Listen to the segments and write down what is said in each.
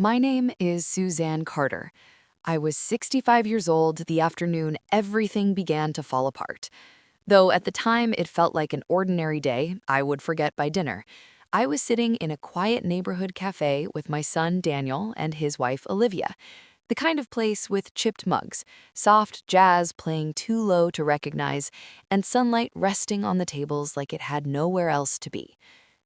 My name is Suzanne Carter. I was 65 years old the afternoon everything began to fall apart. Though at the time it felt like an ordinary day I would forget by dinner, I was sitting in a quiet neighborhood cafe with my son Daniel and his wife Olivia. The kind of place with chipped mugs, soft jazz playing too low to recognize, and sunlight resting on the tables like it had nowhere else to be.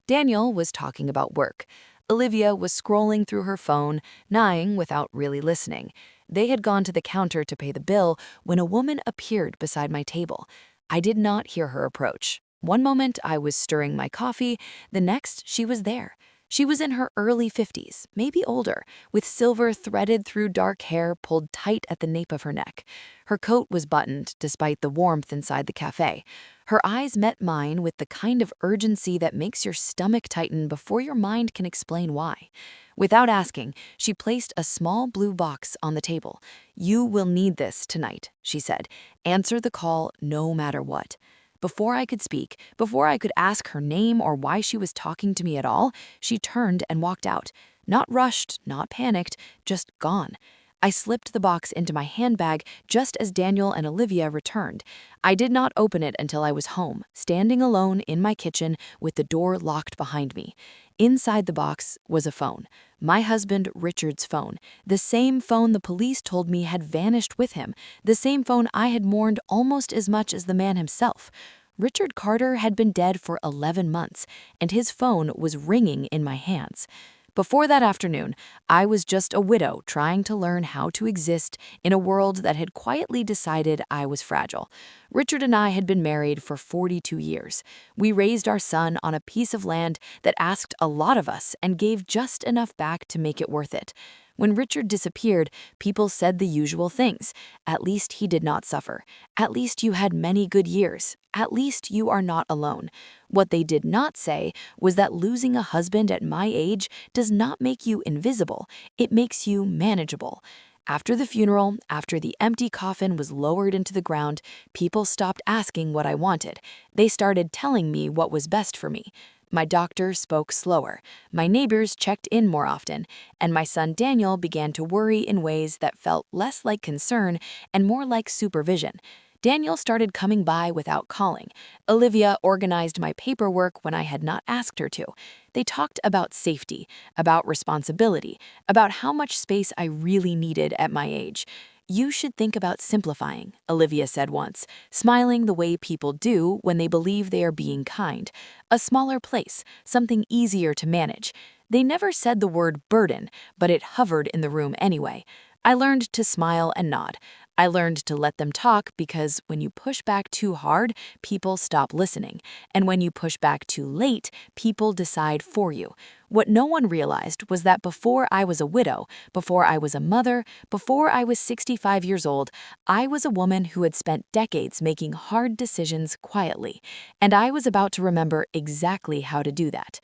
Daniel was talking about work. Olivia was scrolling through her phone, nigh without really listening. They had gone to the counter to pay the bill when a woman appeared beside my table. I did not hear her approach. One moment I was stirring my coffee, the next she was there. She was in her early 50s, maybe older, with silver threaded through dark hair pulled tight at the nape of her neck. Her coat was buttoned despite the warmth inside the cafe. Her eyes met mine with the kind of urgency that makes your stomach tighten before your mind can explain why. Without asking, she placed a small blue box on the table. "You will need this tonight," she said. "Answer the call no matter what." Before I could speak, before I could ask her name or why she was talking to me at all, she turned and walked out. Not rushed, not panicked, just gone. I slipped the box into my handbag just as Daniel and Olivia returned. I did not open it until I was home, standing alone in my kitchen with the door locked behind me. Inside the box was a phone. My husband Richard's phone. The same phone the police told me had vanished with him. The same phone I had mourned almost as much as the man himself. Richard Carter had been dead for 11 months, and his phone was ringing in my hands. Before that afternoon, I was just a widow trying to learn how to exist in a world that had quietly decided I was fragile. Richard and I had been married for 42 years. We raised our son on a piece of land that asked a lot of us and gave just enough back to make it worth it. When Richard disappeared, people said the usual things. At least he did not suffer. At least you had many good years. At least you are not alone. What they did not say was that losing a husband at my age does not make you invisible, it makes you manageable. After the funeral, after the empty coffin was lowered into the ground, people stopped asking what I wanted. They started telling me what was best for me. My doctor spoke slower, my neighbors checked in more often, and my son Daniel began to worry in ways that felt less like concern and more like supervision. Daniel started coming by without calling. Olivia organized my paperwork when I had not asked her to. They talked about safety, about responsibility, about how much space I really needed at my age. "You should think about simplifying," Olivia said once, smiling the way people do when they believe they are being kind. A smaller place, something easier to manage. They never said the word burden, but it hovered in the room anyway. I learned to smile and nod. I learned to let them talk because when you push back too hard, people stop listening. And when you push back too late, people decide for you. What no one realized was that before I was a widow, before I was a mother, before I was 65 years old, I was a woman who had spent decades making hard decisions quietly. And I was about to remember exactly how to do that.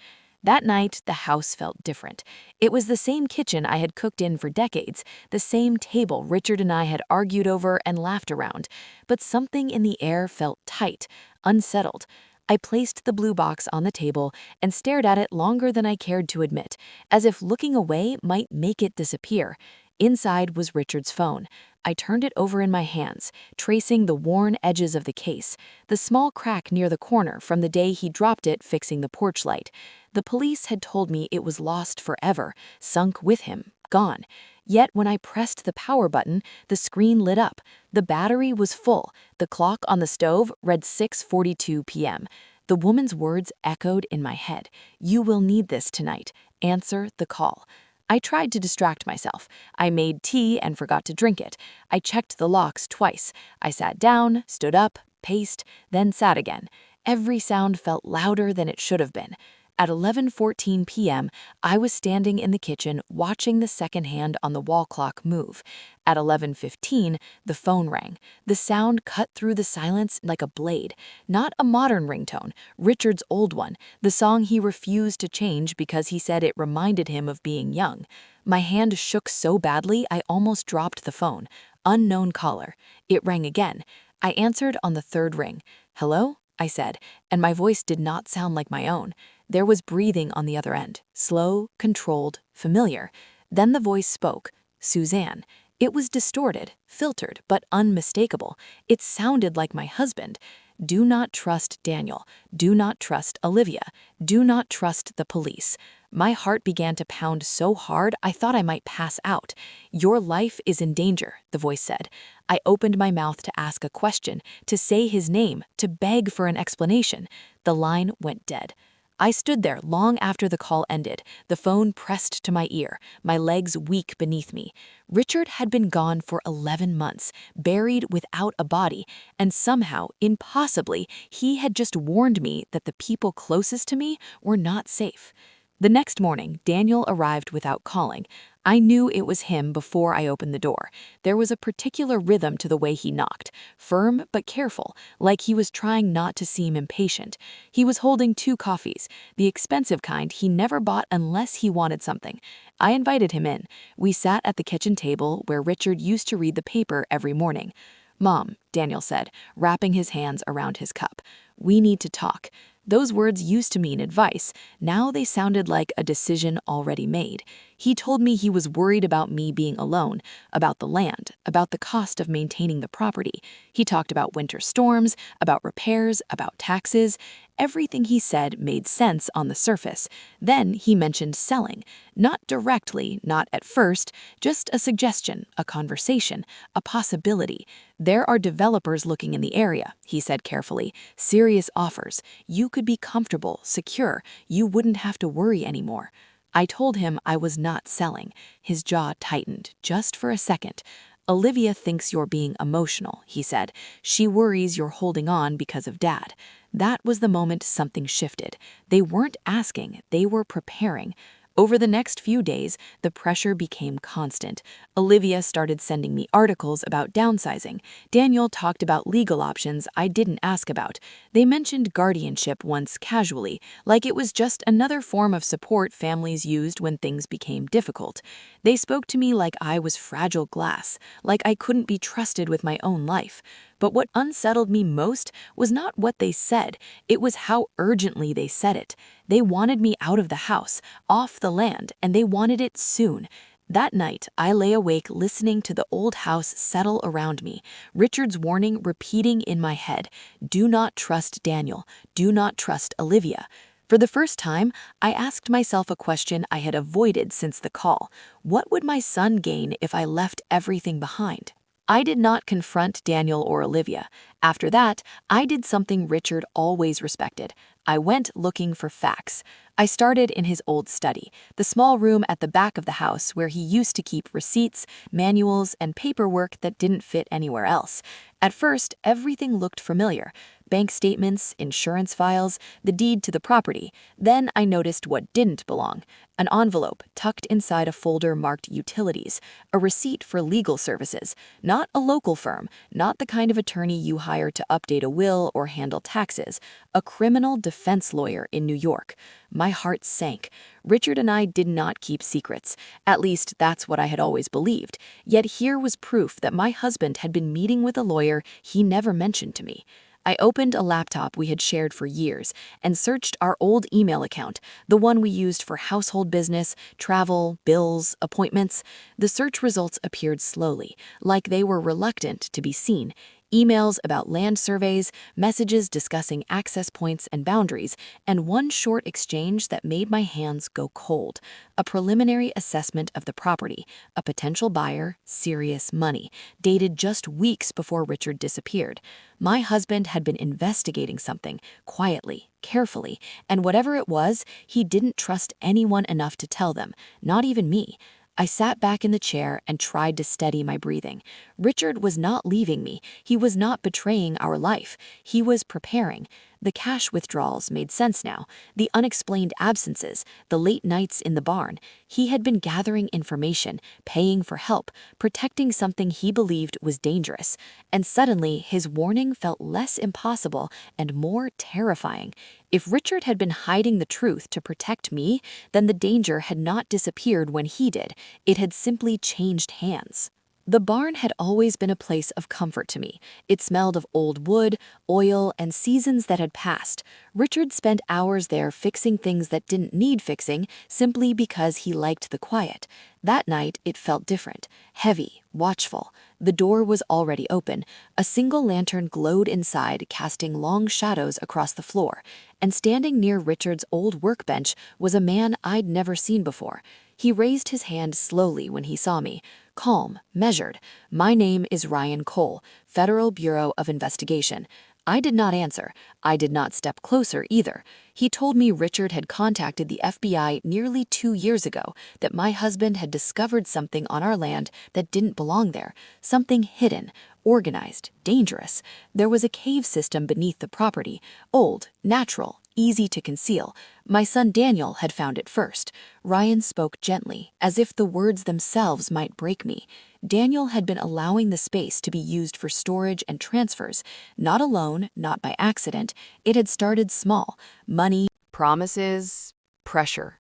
That night, the house felt different. It was the same kitchen I had cooked in for decades, the same table Richard and I had argued over and laughed around, but something in the air felt tight, unsettled. I placed the blue box on the table and stared at it longer than I cared to admit, as if looking away might make it disappear. Inside was Richard's phone. I turned it over in my hands, tracing the worn edges of the case, the small crack near the corner from the day he dropped it fixing the porch light. The police had told me it was lost forever, sunk with him, gone. Yet when I pressed the power button, the screen lit up. The battery was full. The clock on the stove read 6:42 p.m. The woman's words echoed in my head. "You will need this tonight. Answer the call." I tried to distract myself. I made tea and forgot to drink it. I checked the locks twice. I sat down, stood up, paced, then sat again. Every sound felt louder than it should have been. At 11:14 p.m., I was standing in the kitchen watching the second hand on the wall clock move. At 11:15, the phone rang. The sound cut through the silence like a blade. Not a modern ringtone, Richard's old one, the song he refused to change because he said it reminded him of being young. My hand shook so badly I almost dropped the phone. Unknown caller. It rang again. I answered on the third ring. "Hello?" I said, and my voice did not sound like my own. There was breathing on the other end, slow, controlled, familiar. Then the voice spoke. Suzanne. It was distorted, filtered, but unmistakable. It sounded like my husband. Do not trust Daniel. Do not trust Olivia. Do not trust the police. My heart began to pound so hard I thought I might pass out. Your life is in danger, the voice said. I opened my mouth to ask a question, to say his name, to beg for an explanation. The line went dead. I stood there long after the call ended, the phone pressed to my ear, my legs weak beneath me. Richard had been gone for 11 months, buried without a body, and somehow, impossibly, he had just warned me that the people closest to me were not safe. The next morning, Daniel arrived without calling. I knew it was him before I opened the door. There was a particular rhythm to the way he knocked, firm but careful, like he was trying not to seem impatient. He was holding 2 coffees, the expensive kind he never bought unless he wanted something. I invited him in. We sat at the kitchen table where Richard used to read the paper every morning. "Mom," Daniel said, wrapping his hands around his cup, "we need to talk." Those words used to mean advice. Now they sounded like a decision already made. He told me he was worried about me being alone, about the land, about the cost of maintaining the property. He talked about winter storms, about repairs, about taxes. Everything he said made sense on the surface. Then he mentioned selling. Not directly, not at first, just a suggestion, a conversation, a possibility. There are developers looking in the area, he said carefully. Serious offers. You could be comfortable, secure. You wouldn't have to worry anymore. I told him I was not selling. His jaw tightened, just for a second. Olivia thinks you're being emotional, he said. She worries you're holding on because of Dad. That was the moment something shifted. They weren't asking, they were preparing. Over the next few days, the pressure became constant. Olivia started sending me articles about downsizing. Daniel talked about legal options I didn't ask about. They mentioned guardianship once casually, like it was just another form of support families used when things became difficult. They spoke to me like I was fragile glass, like I couldn't be trusted with my own life. But what unsettled me most was not what they said, it was how urgently they said it. They wanted me out of the house, off the land, and they wanted it soon. That night, I lay awake listening to the old house settle around me, Richard's warning repeating in my head, "Do not trust Daniel, do not trust Olivia." For the first time, I asked myself a question I had avoided since the call. What would my son gain if I left everything behind? I did not confront Daniel or Olivia. After that, I did something Richard always respected. I went looking for facts. I started in his old study, the small room at the back of the house where he used to keep receipts, manuals, and paperwork that didn't fit anywhere else. At first, everything looked familiar. Bank statements, insurance files, the deed to the property. Then I noticed what didn't belong. An envelope tucked inside a folder marked utilities, a receipt for legal services, not a local firm, not the kind of attorney you hire to update a will or handle taxes, a criminal defense lawyer in New York. My heart sank. Richard and I did not keep secrets. At least that's what I had always believed. Yet here was proof that my husband had been meeting with a lawyer he never mentioned to me. I opened a laptop we had shared for years and searched our old email account, the one we used for household business, travel, bills, appointments. The search results appeared slowly, like they were reluctant to be seen. Emails about land surveys, messages discussing access points and boundaries, and one short exchange that made my hands go cold. A preliminary assessment of the property, a potential buyer, serious money, dated just weeks before Richard disappeared. My husband had been investigating something, quietly, carefully, and whatever it was, he didn't trust anyone enough to tell them, not even me. I sat back in the chair and tried to steady my breathing. Richard was not leaving me. He was not betraying our life. He was preparing. The cash withdrawals made sense now. The unexplained absences, the late nights in the barn. He had been gathering information, paying for help, protecting something he believed was dangerous. And suddenly, his warning felt less impossible and more terrifying. If Richard had been hiding the truth to protect me, then the danger had not disappeared when he did. It had simply changed hands. The barn had always been a place of comfort to me. It smelled of old wood, oil, and seasons that had passed. Richard spent hours there fixing things that didn't need fixing simply because he liked the quiet. That night, it felt different, heavy, watchful. The door was already open. A single lantern glowed inside, casting long shadows across the floor. And standing near Richard's old workbench was a man I'd never seen before. He raised his hand slowly when he saw me, calm, measured. "My name is Ryan Cole, Federal Bureau of Investigation." I did not answer. I did not step closer either. He told me Richard had contacted the FBI nearly 2 years ago, that my husband had discovered something on our land that didn't belong there, something hidden, organized, dangerous. There was a cave system beneath the property, old, natural, easy to conceal. My son Daniel had found it first. Ryan spoke gently, as if the words themselves might break me. Daniel had been allowing the space to be used for storage and transfers. Not alone, not by accident. It had started small. Money, promises, pressure.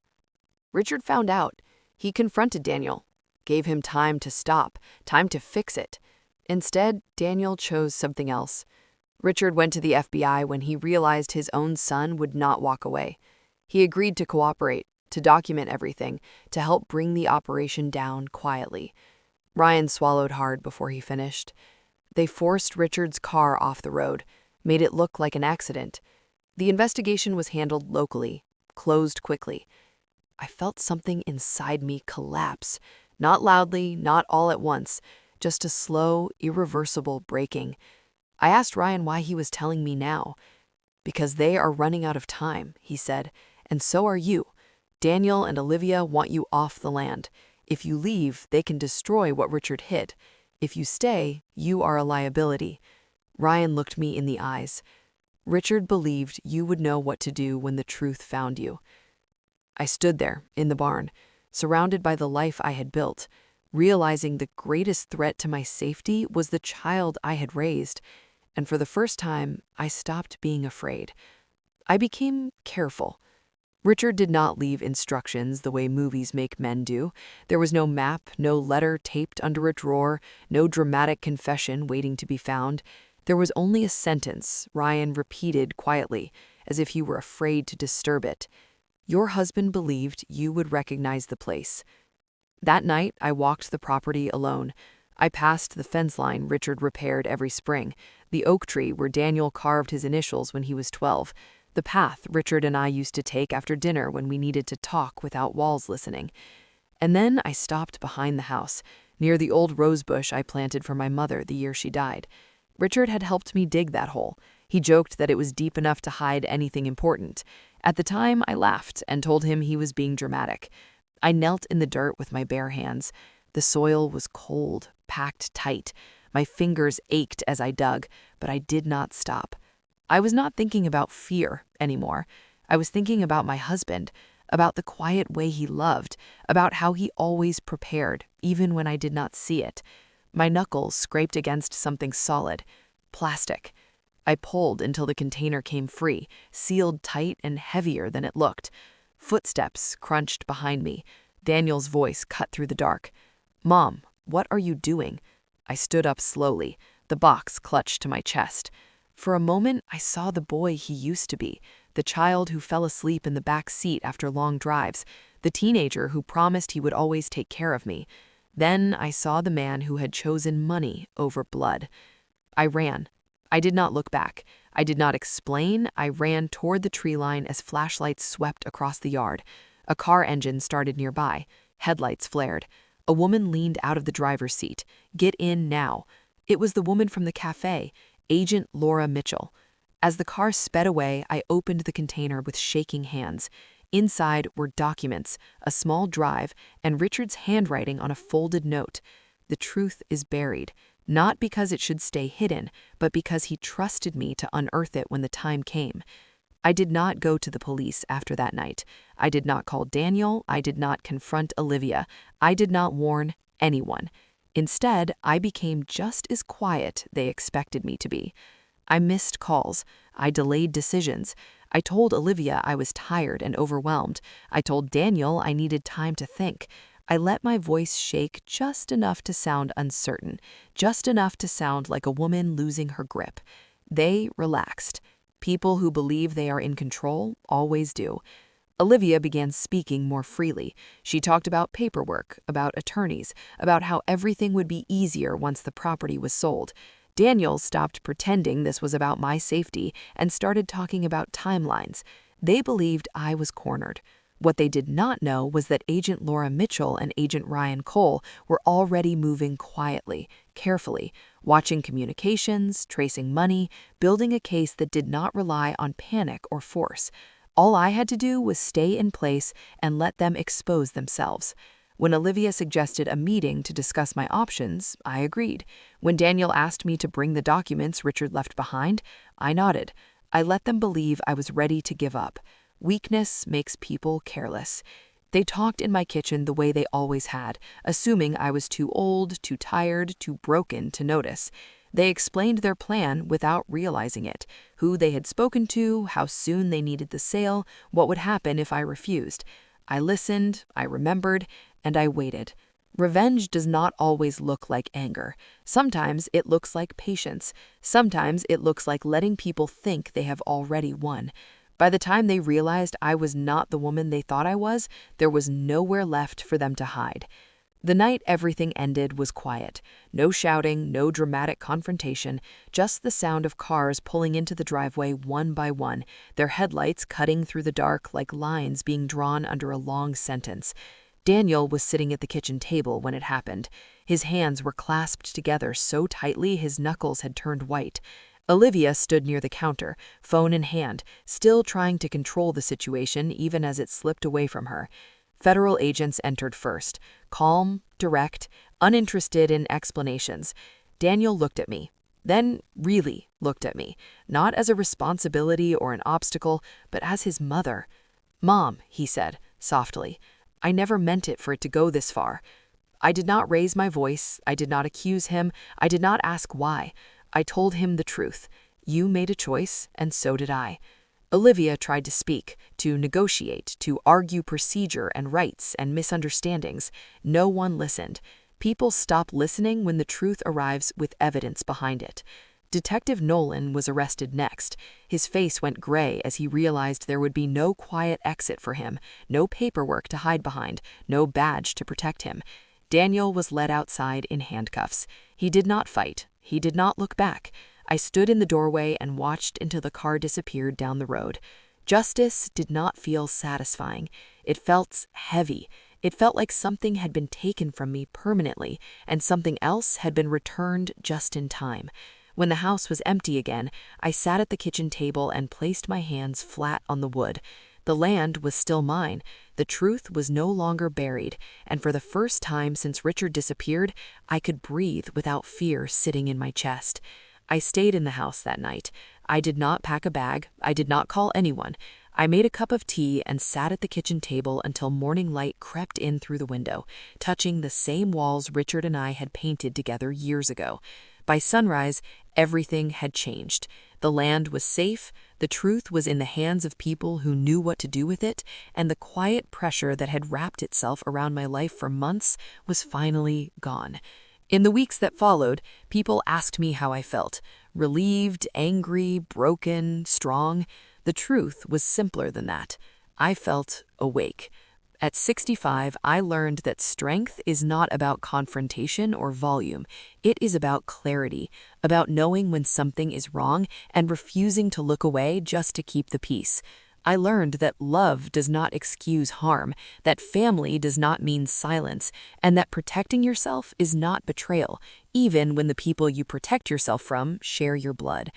Richard found out. He confronted Daniel, gave him time to stop, time to fix it. Instead, Daniel chose something else. Richard went to the FBI when he realized his own son would not walk away. He agreed to cooperate, to document everything, to help bring the operation down quietly. Ryan swallowed hard before he finished. They forced Richard's car off the road, made it look like an accident. The investigation was handled locally, closed quickly. I felt something inside me collapse, not loudly, not all at once, just a slow, irreversible breaking. I asked Ryan why he was telling me now. "Because they are running out of time," he said, "and so are you. Daniel and Olivia want you off the land. If you leave, they can destroy what Richard hid. If you stay, you are a liability." Ryan looked me in the eyes. "Richard believed you would know what to do when the truth found you." I stood there, in the barn, surrounded by the life I had built, realizing the greatest threat to my safety was the child I had raised. And for the first time, I stopped being afraid. I became careful. Richard did not leave instructions the way movies make men do. There was no map, no letter taped under a drawer, no dramatic confession waiting to be found. There was only a sentence Ryan repeated quietly, as if he were afraid to disturb it. "Your husband believed you would recognize the place." That night, I walked the property alone. I passed the fence line Richard repaired every spring, the oak tree where Daniel carved his initials when he was 12, the path Richard and I used to take after dinner when we needed to talk without walls listening. And then I stopped behind the house, near the old rose bush I planted for my mother the year she died. Richard had helped me dig that hole. He joked that it was deep enough to hide anything important. At the time, I laughed and told him he was being dramatic. I knelt in the dirt with my bare hands. The soil was cold, packed tight. My fingers ached as I dug, but I did not stop. I was not thinking about fear anymore. I was thinking about my husband, about the quiet way he loved, about how he always prepared, even when I did not see it. My knuckles scraped against something solid, plastic. I pulled until the container came free, sealed tight and heavier than it looked. Footsteps crunched behind me. Daniel's voice cut through the dark. "Mom, what are you doing?" I stood up slowly, the box clutched to my chest. For a moment, I saw the boy he used to be, the child who fell asleep in the back seat after long drives, the teenager who promised he would always take care of me. Then I saw the man who had chosen money over blood. I ran. I did not look back. I did not explain. I ran toward the tree line as flashlights swept across the yard. A car engine started nearby. Headlights flared. A woman leaned out of the driver's seat. "Get in now." It was the woman from the cafe, Agent Laura Mitchell. As the car sped away, I opened the container with shaking hands. Inside were documents, a small drive, and Richard's handwriting on a folded note. The truth is buried, not because it should stay hidden, but because he trusted me to unearth it when the time came. I did not go to the police after that night. I did not call Daniel. I did not confront Olivia. I did not warn anyone. Instead, I became just as quiet they expected me to be. I missed calls. I delayed decisions. I told Olivia I was tired and overwhelmed. I told Daniel I needed time to think. I let my voice shake just enough to sound uncertain, just enough to sound like a woman losing her grip. They relaxed. People who believe they are in control always do. Olivia began speaking more freely. She talked about paperwork, about attorneys, about how everything would be easier once the property was sold. Daniel stopped pretending this was about my safety and started talking about timelines. They believed I was cornered. What they did not know was that Agent Laura Mitchell and Agent Ryan Cole were already moving quietly, carefully, watching communications, tracing money, building a case that did not rely on panic or force. All I had to do was stay in place and let them expose themselves. When Olivia suggested a meeting to discuss my options, I agreed. When Daniel asked me to bring the documents Richard left behind, I nodded. I let them believe I was ready to give up. Weakness makes people careless. They talked in my kitchen the way they always had, assuming I was too old, too tired, too broken to notice. They explained their plan without realizing it, who they had spoken to, how soon they needed the sale, what would happen if I refused. I listened, I remembered, and I waited. Revenge does not always look like anger. Sometimes it looks like patience. Sometimes it looks like letting people think they have already won. By the time they realized I was not the woman they thought I was, there was nowhere left for them to hide. The night everything ended was quiet. No shouting, no dramatic confrontation, just the sound of cars pulling into the driveway one by one, their headlights cutting through the dark like lines being drawn under a long sentence. Daniel was sitting at the kitchen table when it happened. His hands were clasped together so tightly his knuckles had turned white. Olivia stood near the counter, phone in hand, still trying to control the situation even as it slipped away from her. Federal agents entered first, calm, direct, uninterested in explanations. Daniel looked at me, then really looked at me, not as a responsibility or an obstacle, but as his mother. "Mom," he said, softly, "I never meant it for it to go this far." I did not raise my voice, I did not accuse him, I did not ask why. I told him the truth. You made a choice, and so did I. Olivia tried to speak, to negotiate, to argue procedure and rights and misunderstandings. No one listened. People stop listening when the truth arrives with evidence behind it. Detective Nolan was arrested next. His face went gray as he realized there would be no quiet exit for him, no paperwork to hide behind, no badge to protect him. Daniel was led outside in handcuffs. He did not fight. He did not look back. I stood in the doorway and watched until the car disappeared down the road. Justice did not feel satisfying. It felt heavy. It felt like something had been taken from me permanently, and something else had been returned just in time. When the house was empty again, I sat at the kitchen table and placed my hands flat on the wood. The land was still mine. The truth was no longer buried, and for the first time since Richard disappeared, I could breathe without fear sitting in my chest. I stayed in the house that night. I did not pack a bag. I did not call anyone. I made a cup of tea and sat at the kitchen table until morning light crept in through the window, touching the same walls Richard and I had painted together years ago. By sunrise, everything had changed. The land was safe, the truth was in the hands of people who knew what to do with it, and the quiet pressure that had wrapped itself around my life for months was finally gone. In the weeks that followed, people asked me how I felt. Relieved, angry, broken, strong. The truth was simpler than that. I felt awake. At 65, I learned that strength is not about confrontation or volume. It is about clarity, about knowing when something is wrong and refusing to look away just to keep the peace. I learned that love does not excuse harm, that family does not mean silence, and that protecting yourself is not betrayal, even when the people you protect yourself from share your blood.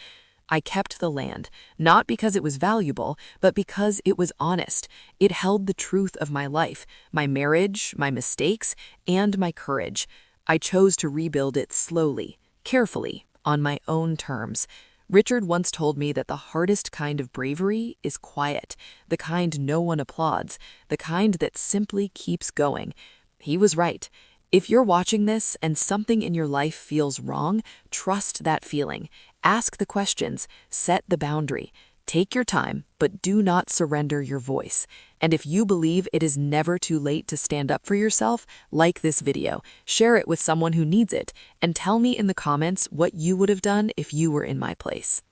I kept the land, not because it was valuable, but because it was honest. It held the truth of my life, my marriage, my mistakes, and my courage. I chose to rebuild it slowly, carefully, on my own terms. Richard once told me that the hardest kind of bravery is quiet, the kind no one applauds, the kind that simply keeps going. He was right. If you're watching this and something in your life feels wrong, trust that feeling. Ask the questions, set the boundary. Take your time, but do not surrender your voice. And if you believe it is never too late to stand up for yourself, like this video, share it with someone who needs it, and tell me in the comments what you would have done if you were in my place.